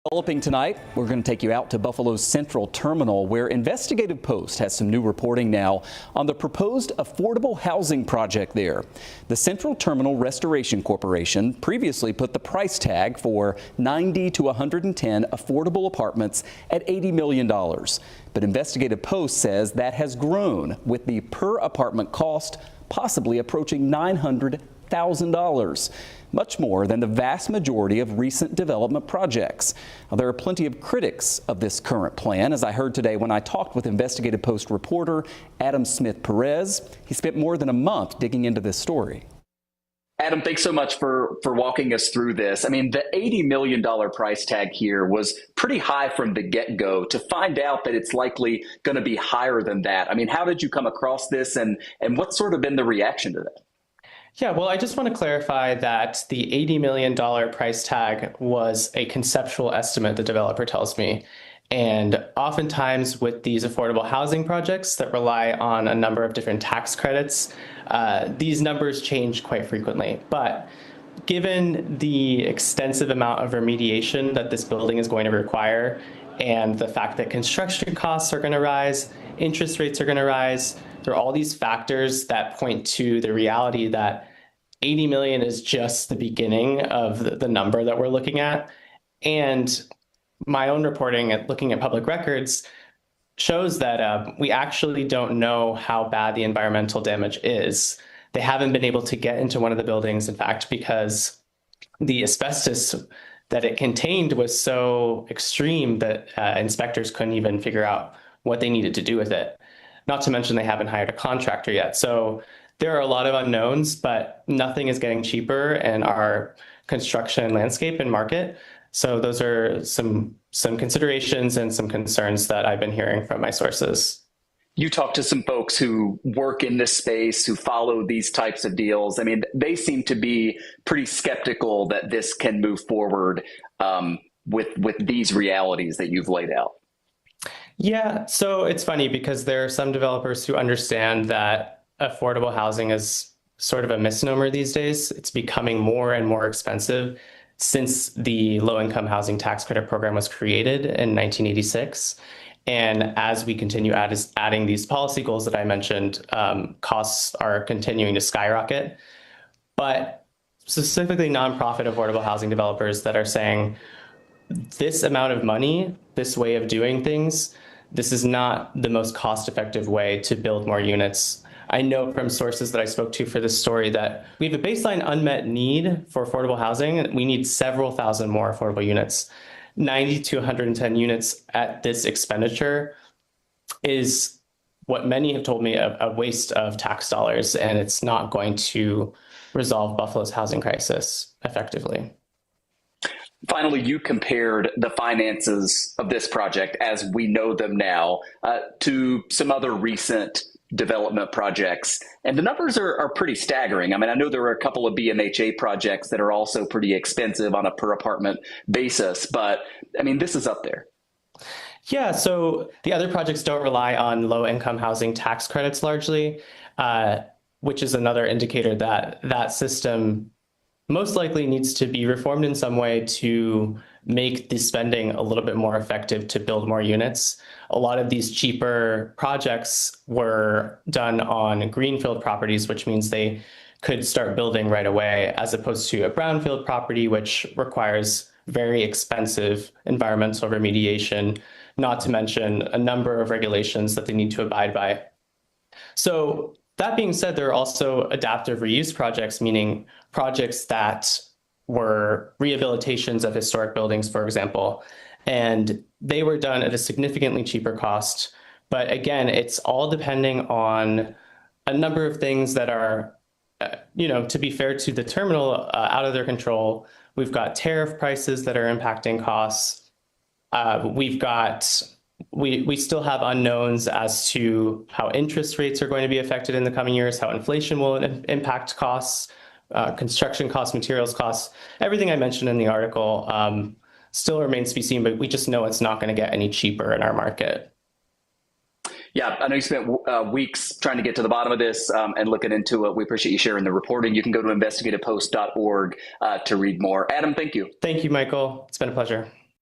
Developing tonight, we're going to take you out to Buffalo's Central Terminal, where Investigative Post has some new reporting now on the proposed affordable housing project there. The Central Terminal Restoration Corporation previously put the price tag for 90 to 110 affordable apartments at $80 million. But Investigative Post says that has grown, with the per apartment cost possibly approaching $900,000. Much more than the vast majority of recent development projects. Now, there are plenty of critics of this current plan, as I heard today when I talked with Investigative Post reporter Adam Smith-Perez. He spent more than a month digging into this story. Adam, thanks so much for walking us through this. I mean, the $80 million price tag here was pretty high from the get-go. To find out that it's likely going to be higher than that, I mean, how did you come across this, and what's sort of been the reaction to that? Yeah, well, I just want to clarify that the $80 million price tag was a conceptual estimate, the developer tells me. And oftentimes with these affordable housing projects that rely on a number of different tax credits, these numbers change quite frequently. But given the extensive amount of remediation that this building is going to require, and the fact that construction costs are going to rise, interest rates are going to rise, there are all these factors that point to the reality that 80 million is just the beginning of the number that we're looking at. And my own reporting at looking at public records shows that we actually don't know how bad the environmental damage is. They haven't been able to get into one of the buildings, in fact, because the asbestos that it contained was so extreme that inspectors couldn't even figure out what they needed to do with it. Not to mention they haven't hired a contractor yet. So there are a lot of unknowns, but nothing is getting cheaper in our construction landscape and market. So those are some considerations and some concerns that I've been hearing from my sources. You talk to some folks who work in this space, who follow these types of deals. I mean, they seem to be pretty skeptical that this can move forward with these realities that you've laid out. Yeah, so it's funny because there are some developers who understand that affordable housing is sort of a misnomer these days. It's becoming more and more expensive since the low-income housing tax credit program was created in 1986. And as we continue adding these policy goals that I mentioned, costs are continuing to skyrocket. But specifically nonprofit affordable housing developers that are saying, this amount of money, this way of doing things, this is not the most cost-effective way to build more units. I know from sources that I spoke to for this story that we have a baseline unmet need for affordable housing. We need several thousand more affordable units. 90 to 110 units at this expenditure is what many have told me a waste of tax dollars, and it's not going to resolve Buffalo's housing crisis effectively. Finally, you compared the finances of this project as we know them now to some other recent development projects, and the numbers are pretty staggering. I mean, I know there are a couple of BMHA projects that are also pretty expensive on a per apartment basis, but I mean, this is up there. Yeah, so the other projects don't rely on low-income housing tax credits largely, which is another indicator that that system most likely needs to be reformed in some way to make the spending a little bit more effective to build more units. A lot of these cheaper projects were done on greenfield properties, which means they could start building right away, as opposed to a brownfield property, which requires very expensive environmental remediation, not to mention a number of regulations that they need to abide by. So that being said, there are also adaptive reuse projects, meaning projects that were rehabilitations of historic buildings, for example, and they were done at a significantly cheaper cost. But again, it's all depending on a number of things that are, to be fair to the terminal, out of their control. We've got tariff prices that are impacting costs. We still have unknowns as to how interest rates are going to be affected in the coming years, how inflation will impact costs, construction costs, materials costs. Everything I mentioned in the article still remains to be seen, but we just know it's not going to get any cheaper in our market. Yeah, I know you spent weeks trying to get to the bottom of this and looking into it. We appreciate you sharing the reporting. You can go to investigativepost.org to read more. Adam, thank you. Thank you, Michael. It's been a pleasure.